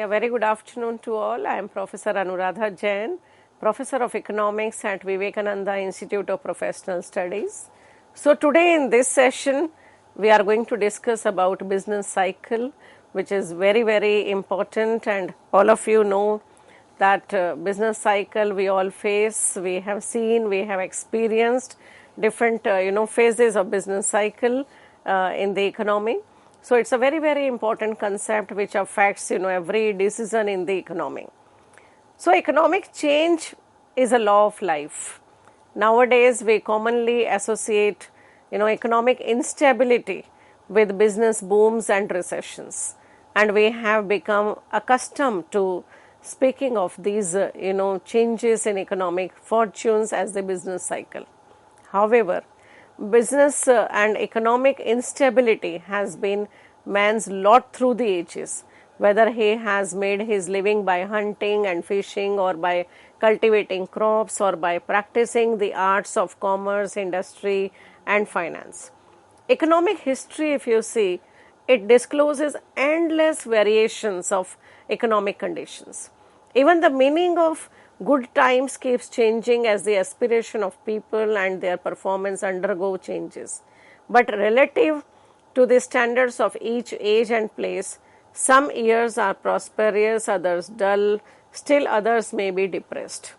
Yeah, very good afternoon to all. I am Professor Anuradha Jain, Professor of Economics at Vivekananda Institute of Professional Studies. So today in this session, we are going to discuss about business cycle, which is very important, and all of you know that business cycle we all face, we have seen, we have experienced different phases of business cycle in the economy. So it's a very important concept which affects every decision in the economy. So economic change is a law of life. Nowadays we commonly associate economic instability with business booms and recessions, and we have become accustomed to speaking of these changes in economic fortunes as the business cycle. However, business and economic instability has been man's lot through the ages, whether he has made his living by hunting and fishing, or by cultivating crops, or by practicing the arts of commerce, industry and finance. Economic history, if you see, it discloses endless variations of economic conditions. Even the meaning of good times keeps changing as the aspiration of people and their performance undergo changes. But relative to the standards of each age and place, some years are prosperous, others dull, still others may be depressed.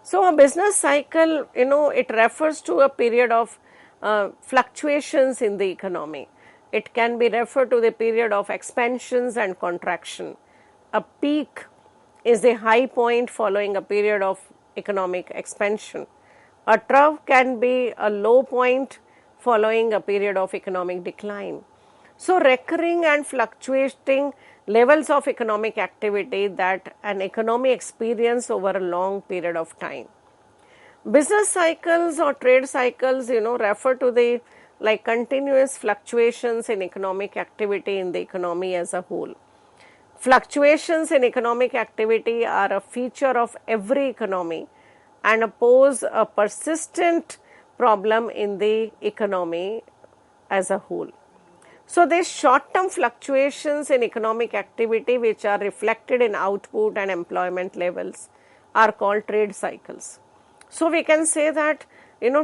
So a business cycle, it refers to a period of fluctuations in the economy. It can be referred to the period of expansions and contraction. A peak is the high point following a period of economic expansion. A trough can be a low point following a period of economic decline. So recurring and fluctuating levels of economic activity that an economy experiences over a long period of time. Business cycles or trade cycles, refer to the continuous fluctuations in economic activity in the economy as a whole. Fluctuations in economic activity are a feature of every economy and pose a persistent problem in the economy as a whole. So these short-term fluctuations in economic activity, which are reflected in output and employment levels, are called trade cycles. So we can say that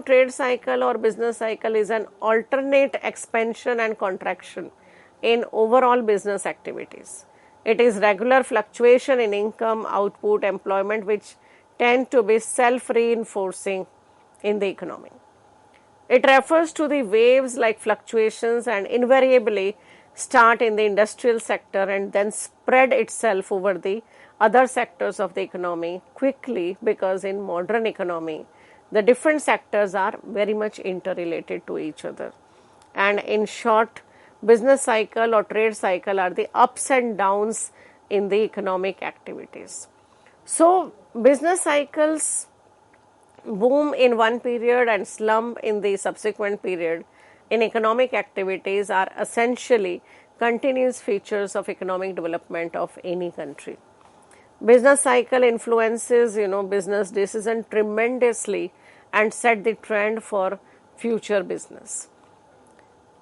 trade cycle or business cycle is an alternate expansion and contraction in overall business activities. It is regular fluctuation in income, output, employment, which tend to be self-reinforcing in the economy. It refers to the waves like fluctuations and invariably start in the industrial sector and then spread itself over the other sectors of the economy quickly, because in modern economy, the different sectors are very much interrelated to each other. And in short, business cycle or trade cycle are the ups and downs in the economic activities. So business cycles boom in one period and slump in the subsequent period in economic activities are essentially continuous features of economic development of any country. Business cycle influences business decision tremendously and set the trend for future business.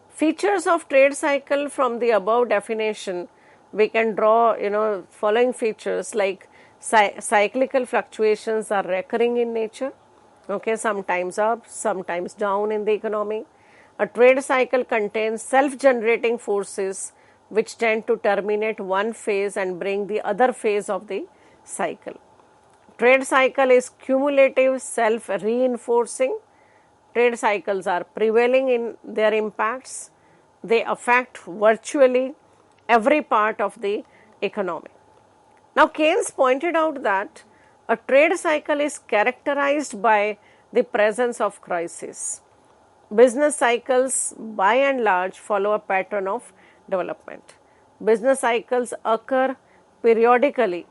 Features of trade cycle from the above definition, we can draw following features like cyclical fluctuations are recurring in nature, sometimes up, sometimes down in the economy. A trade cycle contains self-generating forces which tend to terminate one phase and bring the other phase of the cycle. Trade cycle is cumulative, self-reinforcing. Trade cycles are prevailing in their impacts. They affect virtually every part of the economy. Now, Keynes pointed out that a trade cycle is characterized by the presence of crisis. Business cycles, by and large, follow a pattern of development. Business cycles occur periodically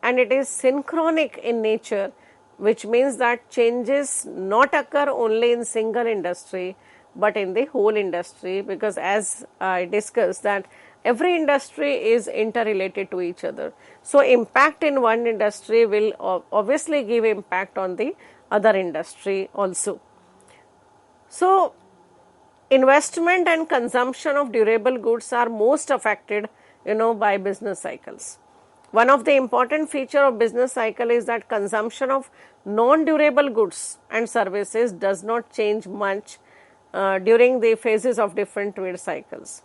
and it is synchronic in nature, which means that changes not occur only in single industry but in the whole industry, because as I discussed that every industry is interrelated to each other. So impact in one industry will obviously give impact on the other industry also. So investment and consumption of durable goods are most affected by business cycles. One of the important feature of business cycle is that consumption of non-durable goods and services does not change much during the phases of different trade cycles.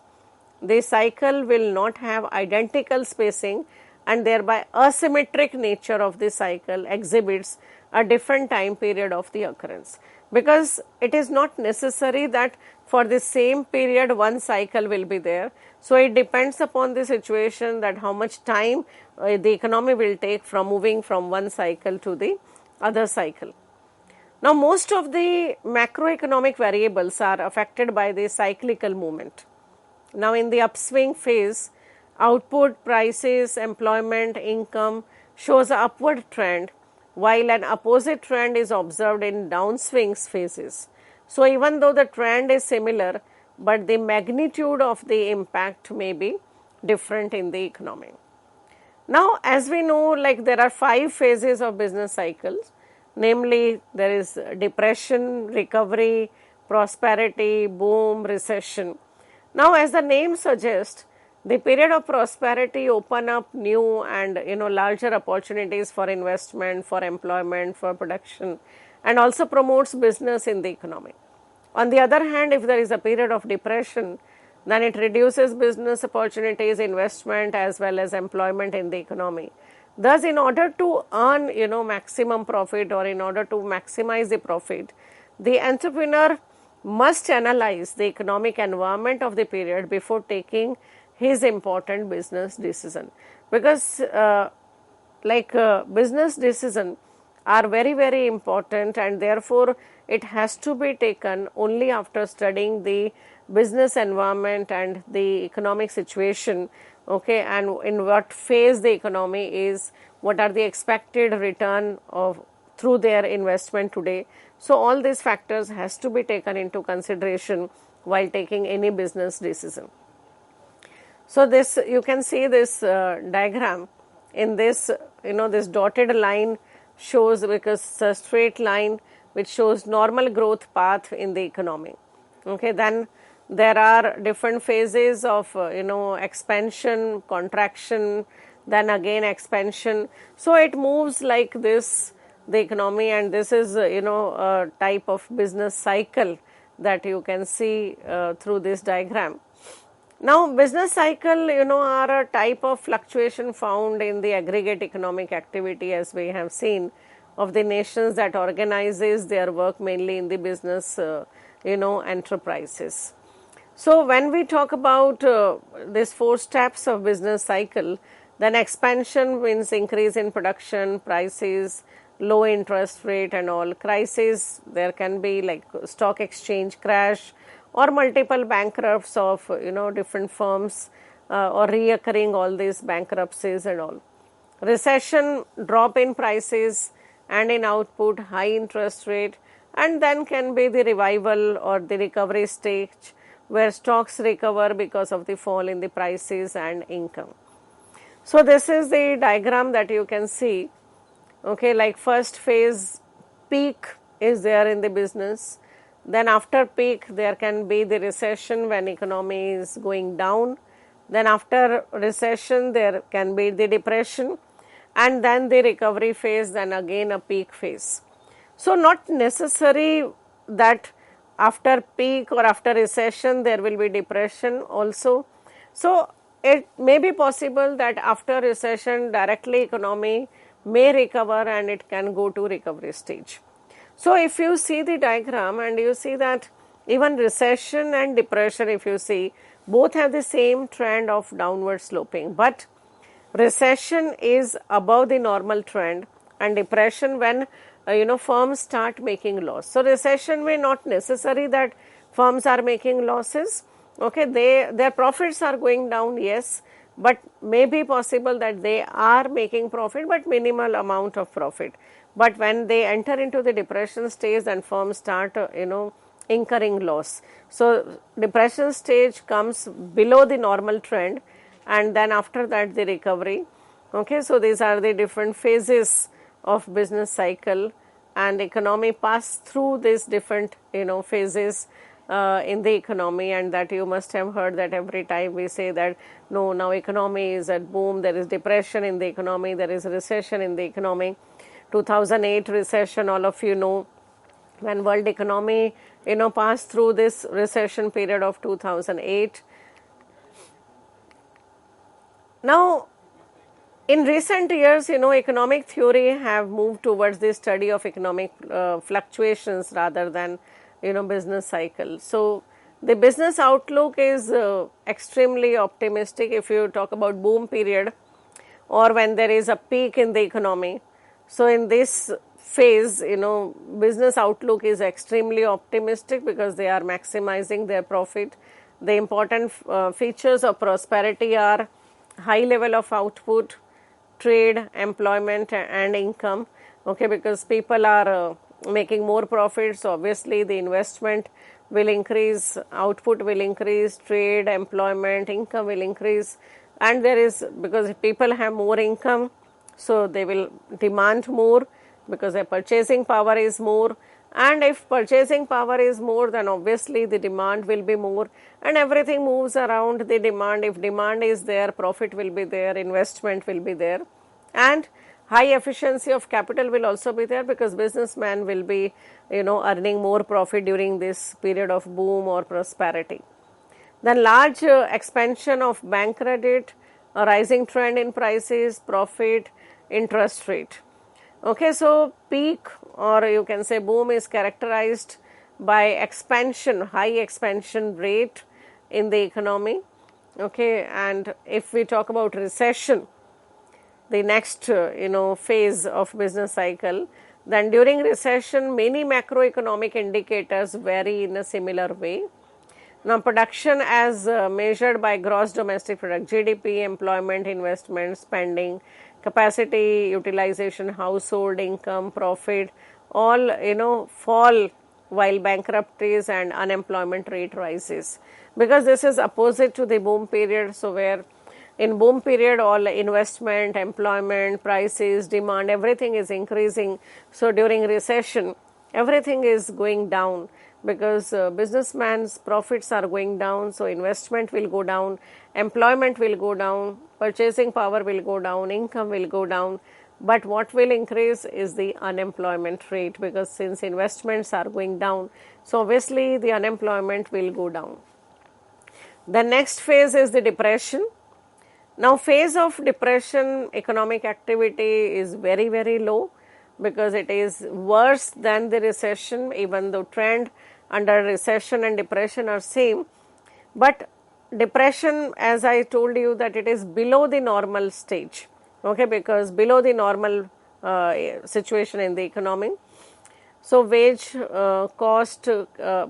The cycle will not have identical spacing, and thereby asymmetric nature of the cycle exhibits a different time period of the occurrence, because it is not necessary that for the same period one cycle will be there. So it depends upon the situation that how much time the economy will take from moving from one cycle to the other cycle. Now most of the macroeconomic variables are affected by the cyclical movement. Now in the upswing phase, output, prices, employment, income shows an upward trend, while an opposite trend is observed in downswing phases. So even though the trend is similar, but the magnitude of the impact may be different in the economy. Now as we know, like there are 5 phases of business cycles, namely there is depression, recovery, prosperity, boom, recession. Now as the name suggests, the period of prosperity open up new and larger opportunities for investment, for employment, for production, and also promotes business in the economy. On the other hand, if there is a period of depression, then it reduces business opportunities, investment as well as employment in the economy. Thus, in order to earn maximum profit, or in order to maximize the profit, the entrepreneur must analyze the economic environment of the period before taking his important business decision, because business decisions are very, very important, and therefore it has to be taken only after studying the business environment and the economic situation, okay, and in what phase the economy is, what are the expected return of through their investment today. So all these factors has to be taken into consideration while taking any business decision. So this, you can see this diagram in this, this dotted line shows, because it's a straight line which shows normal growth path in the economy. Okay, then there are different phases of expansion, contraction, then again expansion. So it moves like this, the economy, and this is a type of business cycle that you can see through this diagram. Now business cycle are a type of fluctuation found in the aggregate economic activity, as we have seen, of the nations that organizes their work mainly in the business enterprises. So when we talk about these 4 steps of business cycle, then expansion means increase in production, prices, low interest rate and all. Crisis, there can be like stock exchange crash or multiple bankrupts of different firms or reoccurring all these bankruptcies and all. Recession, drop in prices and in output, high interest rate, and then can be the revival or the recovery stage where stocks recover because of the fall in the prices and income. So this is the diagram that you can see. Okay, like first phase, peak is there in the business. Then after peak, there can be the recession when economy is going down. Then after recession, there can be the depression, and then the recovery phase, then again a peak phase. So not necessary that after peak or after recession there will be depression also. So it may be possible that after recession directly economy may recover and it can go to recovery stage. So if you see the diagram and you see that even recession and depression, if you see, both have the same trend of downward sloping, but recession is above the normal trend and depression when firms start making loss. So recession may not necessary that firms are making losses. Okay, their profits are going down, yes, but may be possible that they are making profit but minimal amount of profit. But when they enter into the depression stage and firms start incurring loss. So depression stage comes below the normal trend, and then after that the recovery. Okay, so these are the different phases of business cycle, and economy pass through these different phases, in the economy, and that you must have heard that every time we say that no, now economy is at boom, there is depression in the economy, there is recession in the economy. 2008 recession, all of you know, when world economy passed through this recession period of 2008. Now in recent years, economic theory have moved towards the study of economic fluctuations rather than, business cycle. So the business outlook is extremely optimistic if you talk about boom period or when there is a peak in the economy. So in this phase, business outlook is extremely optimistic because they are maximizing their profit. The important features of prosperity are high level of output, trade, employment and income, okay, because people are making more profits, obviously the investment will increase, output will increase, trade, employment, income will increase, and there is, because if people have more income, so they will demand more because their purchasing power is more, and if purchasing power is more, then obviously the demand will be more, and everything moves around the demand. If demand is there, profit will be there, investment will be there, and high efficiency of capital will also be there because businessman will be earning more profit during this period of boom or prosperity. Then large expansion of bank credit, a rising trend in prices, profit, interest rate. Okay, so peak or you can say boom is characterized by expansion, high expansion rate in the economy. Okay, and if we talk about recession, the next phase of business cycle, then during recession many macroeconomic indicators vary in a similar way. Now production as measured by gross domestic product, GDP, employment, investment, spending, capacity utilization, household income, profit, all fall while bankruptcies and unemployment rate rises, because this is opposite to the boom period. So where in boom period all investment, employment, prices, demand, everything is increasing. So during recession everything is going down because businessman's profits are going down, so investment will go down, employment will go down, purchasing power will go down, income will go down, but what will increase is the unemployment rate, because since investments are going down, so obviously the unemployment will go down. The next phase is the depression. Now phase of depression, economic activity is very, very low because it is worse than the recession, even though trend under recession and depression are same. But depression, as I told you, that it is below the normal stage, okay, because below the normal situation in the economy. So wage cost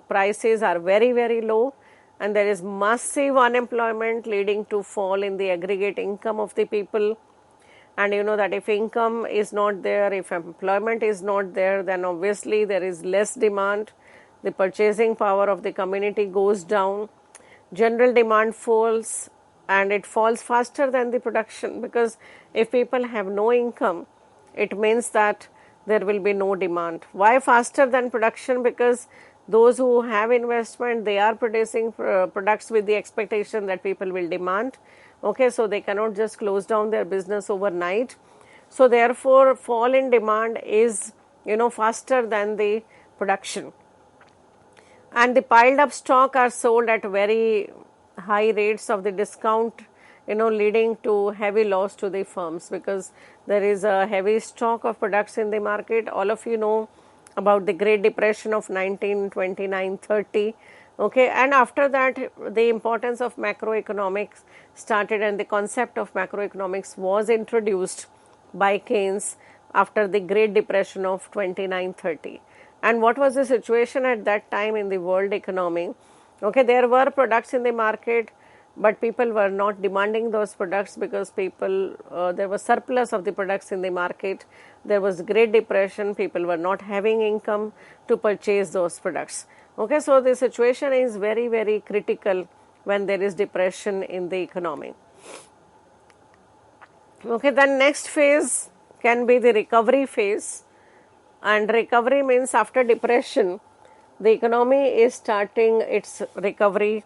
prices are very, very low, and there is massive unemployment leading to fall in the aggregate income of the people. And you know that if income is not there, if employment is not there, then obviously there is less demand, the purchasing power of the community goes down, general demand falls, and it falls faster than the production, because if people have no income, it means that there will be no demand. Why faster than production? Because those who have investment, they are producing products with the expectation that people will demand. Okay, so they cannot just close down their business overnight. So therefore, fall in demand is faster than the production. And the piled up stock are sold at very high rates of the discount, leading to heavy loss to the firms, because there is a heavy stock of products in the market. All of you know about the Great Depression of 1929-30. Okay, and after that the importance of macroeconomics started, and the concept of macroeconomics was introduced by Keynes after the Great Depression of 29-30. And what was the situation at that time in the world economy? Okay, there were products in the market, but people were not demanding those products because there was surplus of the products in the market. There was Great Depression, people were not having income to purchase those products. Okay, so the situation is very, very critical when there is depression in the economy. Okay, then next phase can be the recovery phase. And recovery means after depression, the economy is starting its recovery,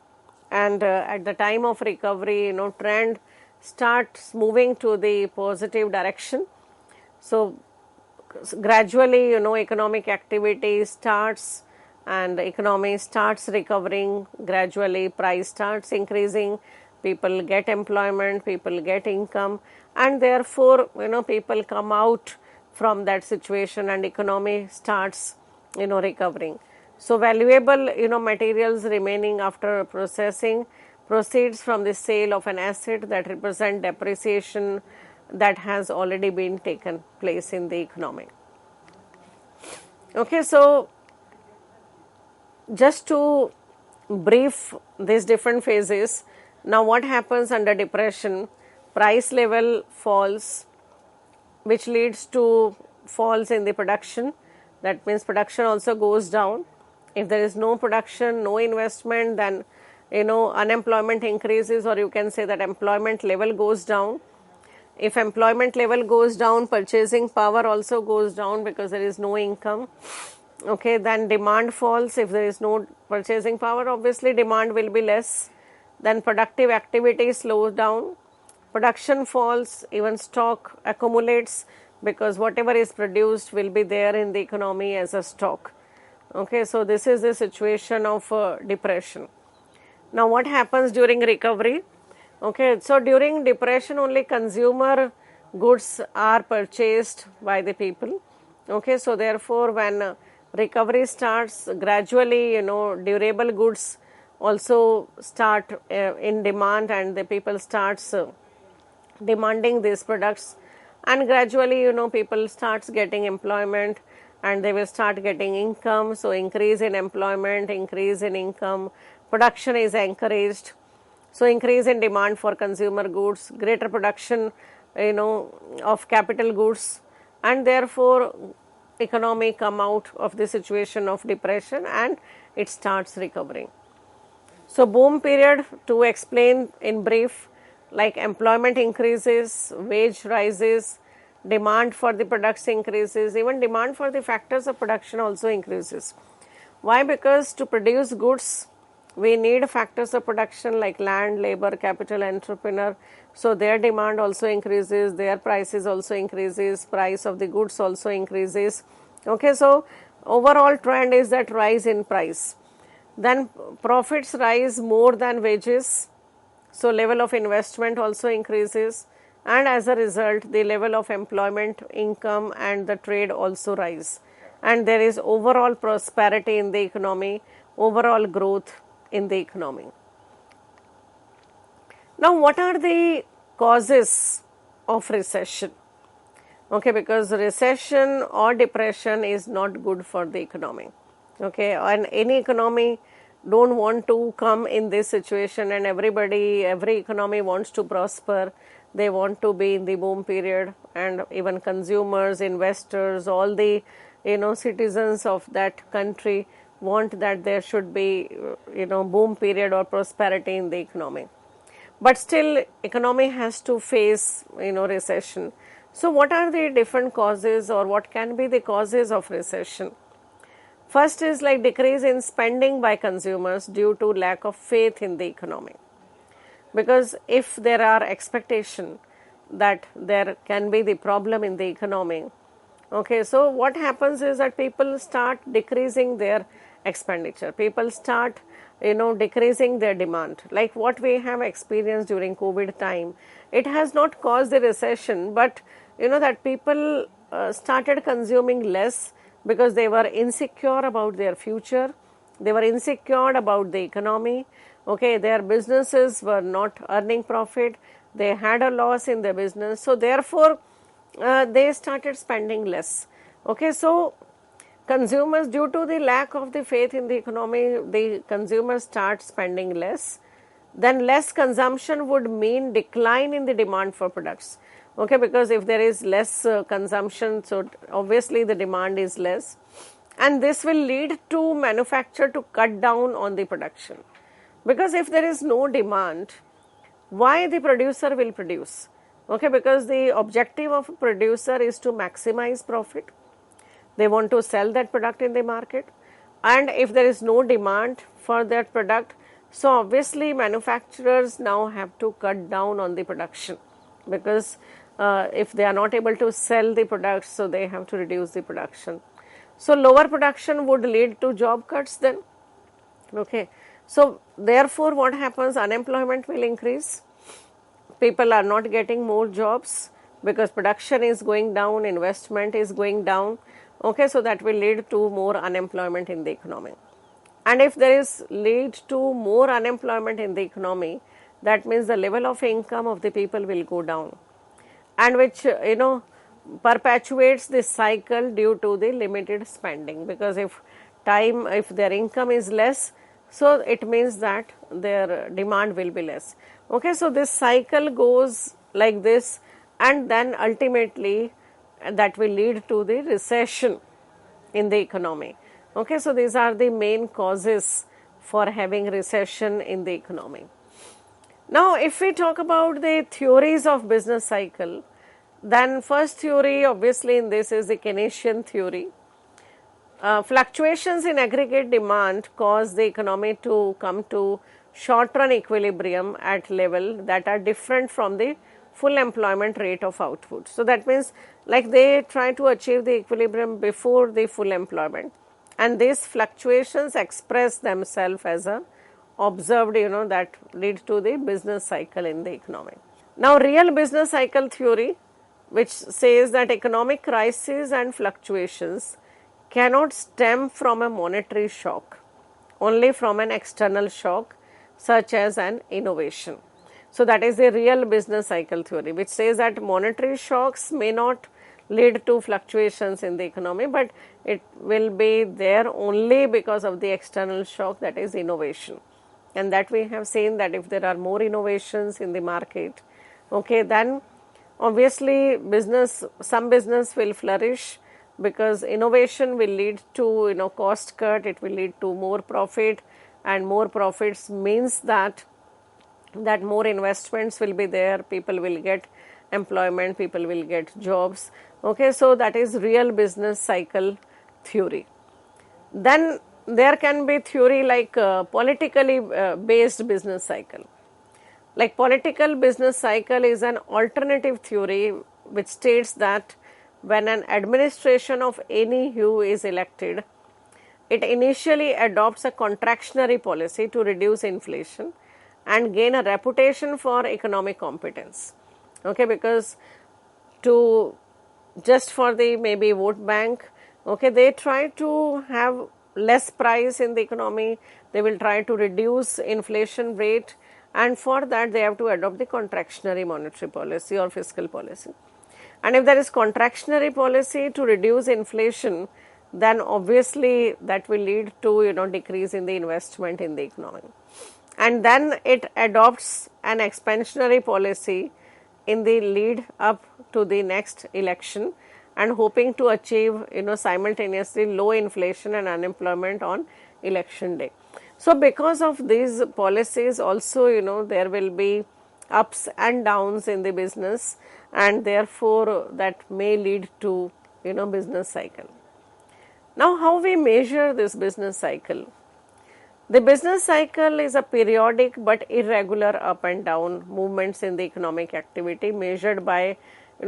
and at the time of recovery, trend starts moving to the positive direction. So gradually, economic activity starts and the economy starts recovering. Gradually, price starts increasing, people get employment, people get income, and therefore, people come out from that situation and economy starts, recovering. So valuable, materials remaining after processing proceeds from the sale of an asset that represent depreciation that has already been taken place in the economy. Okay, so just to brief these different phases, now what happens under depression? Price level falls, which leads to falls in the production. That means production also goes down. If there is no production, no investment, then unemployment increases, or you can say that employment level goes down. If employment level goes down, purchasing power also goes down because there is no income. Okay, then demand falls. If there is no purchasing power, obviously demand will be less. Then productive activity slows down. Production falls, even stock accumulates because whatever is produced will be there in the economy as a stock. Okay, so this is the situation of depression. Now what happens during recovery? Okay, so during depression only consumer goods are purchased by the people. Okay, so therefore when recovery starts, gradually, durable goods also start in demand, and the people starts demanding these products, and gradually, people starts getting employment and they will start getting income. So increase in employment, increase in income, production is encouraged. So increase in demand for consumer goods, greater production, of capital goods, and therefore economy come out of the situation of depression and it starts recovering. So boom period, to explain in brief, like employment increases, wage rises, demand for the products increases, even demand for the factors of production also increases. Why? Because to produce goods, we need factors of production like land, labor, capital, entrepreneur. So their demand also increases, their prices also increases, price of the goods also increases. Okay, so overall trend is that rise in price. Then profits rise more than wages. So level of investment also increases, and as a result, the level of employment, income, and the trade also rise. And there is overall prosperity in the economy, overall growth in the economy. Now, what are the causes of recession? Okay, because recession or depression is not good for the economy. Okay, and any economy don't want to come in this situation, and every economy wants to prosper. They want to be in the boom period, and even consumers, investors, all the citizens of that country want that there should be boom period or prosperity in the economy. But still economy has to face recession. So what are the different causes, or what can be the causes of recession? First is like decrease in spending by consumers due to lack of faith in the economy. Because if there are expectation that there can be the problem in the economy, okay, so what happens is that people start decreasing their expenditure. People start, decreasing their demand. Like what we have experienced during COVID time, it has not caused the recession, but that people started consuming less because they were insecure about their future. They were insecure about the economy. Okay, their businesses were not earning profit. They had a loss in their business. So therefore, they started spending less. Okay, so consumers, due to the lack of the faith in the economy, the consumers start spending less. Then less consumption would mean decline in the demand for products. Okay, because if there is less consumption, so obviously the demand is less, and this will lead to manufacturer to cut down on the production. Because if there is no demand, why the producer will produce? Okay, because the objective of a producer is to maximize profit. They want to sell that product in the market. and if there is no demand for that product, so obviously manufacturers now have to cut down on the production, because if they are not able to sell the products, so they have to reduce the production. So lower production would lead to job cuts then. Okay, so therefore what happens, unemployment will increase, people are not getting more jobs because production is going down, investment is going down. Okay, so that will lead to more unemployment in the economy. And if there is lead to more unemployment in the economy, that means the level of income of the people will go down, and which perpetuates this cycle due to the limited spending, because if their income is less, so it means that their demand will be less. Okay, so this cycle goes like this, and then ultimately that will lead to the recession in the economy. Okay, so these are the main causes for having recession in the economy. Now, if we talk about the theories of business cycle, then first theory obviously in this is the Keynesian theory. Fluctuations in aggregate demand cause the economy to come to short-run equilibrium at level that are different from the full employment rate of output. So that means like they try to achieve the equilibrium before the full employment, and these fluctuations express themselves as a observed, that leads to the business cycle in the economy. Now, real business cycle theory, which says that economic crises and fluctuations cannot stem from a monetary shock, only from an external shock such as an innovation. So that is the real business cycle theory, which says that monetary shocks may not lead to fluctuations in the economy, but it will be there only because of the external shock, that is innovation. And that we have seen that if there are more innovations in the market, okay, then obviously some business will flourish, because innovation will lead to cost cut, it will lead to more profit, and more profits means that more investments will be there, people will get employment, people will get jobs. Okay, so that is real business cycle theory. Then there can be theory like politically based business cycle. Like political business cycle is an alternative theory which states that when an administration of any hue is elected, it initially adopts a contractionary policy to reduce inflation and gain a reputation for economic competence. Okay, because just for the maybe vote bank, okay, they try to have less price in the economy, they will try to reduce inflation rate, and for that they have to adopt the contractionary monetary policy or fiscal policy. And if there is contractionary policy to reduce inflation, then obviously that will lead to decrease in the investment in the economy. And then it adopts an expansionary policy in the lead up to the next election, and hoping to achieve simultaneously low inflation and unemployment on election day. So because of these policies also there will be ups and downs in the business, and therefore that may lead to business cycle. Now, how we measure this business cycle? The business cycle is a periodic but irregular up and down movements in the economic activity measured by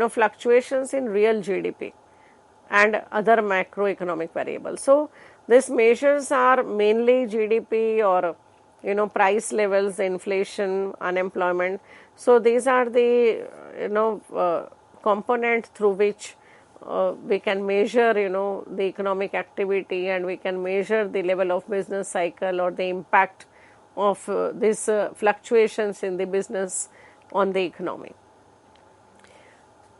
fluctuations in real GDP and other macroeconomic variables. So these measures are mainly GDP or price levels, inflation, unemployment. So these are the components through which we can measure the economic activity, and we can measure the level of business cycle or the impact of these fluctuations in the business on the economy.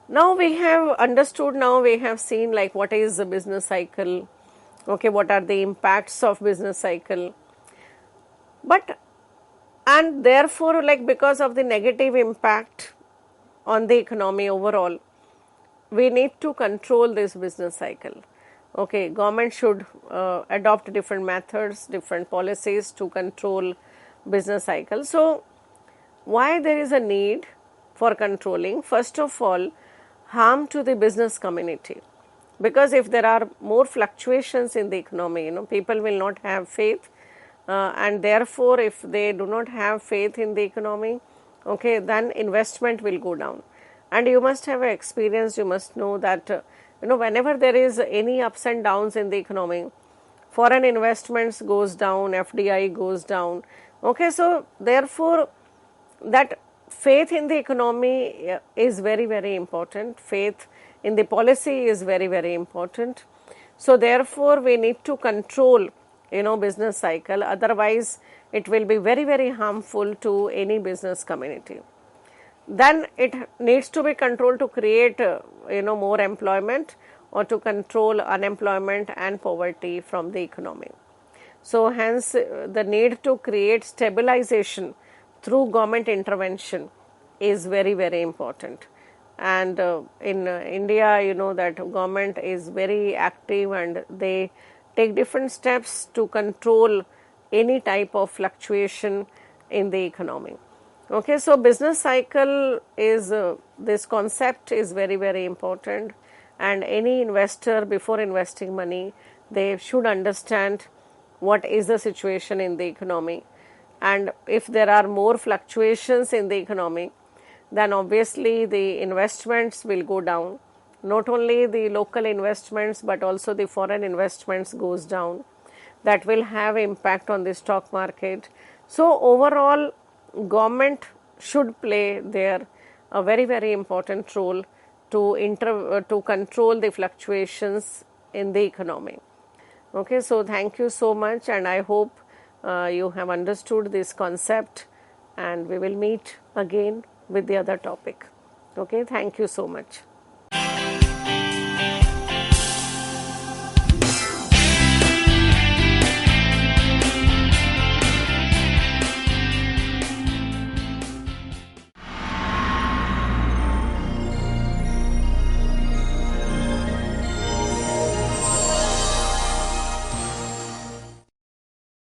Now we have understood, now we have seen like what is the business cycle, okay, what are the impacts of business cycle, and therefore like because of the negative impact on the economy overall, we need to control this business cycle. Okay, government should adopt different methods, different policies to control business cycle. So why there is a need for controlling? First of all, harm to the business community. because if there are more fluctuations in the economy, people will not have faith, and therefore if they do not have faith in the economy, okay, then investment will go down. And you must have experience, you must know that whenever there is any ups and downs in the economy, foreign investments goes down, FDI goes down. Okay, so therefore that faith in the economy is very, very important. Faith in the policy is very, very important. So therefore we need to control business cycle, otherwise it will be very, very harmful to any business community. Then it needs to be controlled to create more employment, or to control unemployment and poverty from the economy. So hence the need to create stabilization through government intervention is very, very important. And in India, that government is very active and they take different steps to control any type of fluctuation in the economy. Okay, so business cycle is, this concept is very, very important, and any investor, before investing money, they should understand what is the situation in the economy. And if there are more fluctuations in the economy, then obviously the investments will go down. Not only the local investments but also the foreign investments goes down. That will have impact on the stock market. So overall, government should play there a very, very important role to control the fluctuations in the economy. Okay, so thank you so much, and I hope you have understood this concept, and we will meet again with the other topic. Okay, thank you so much.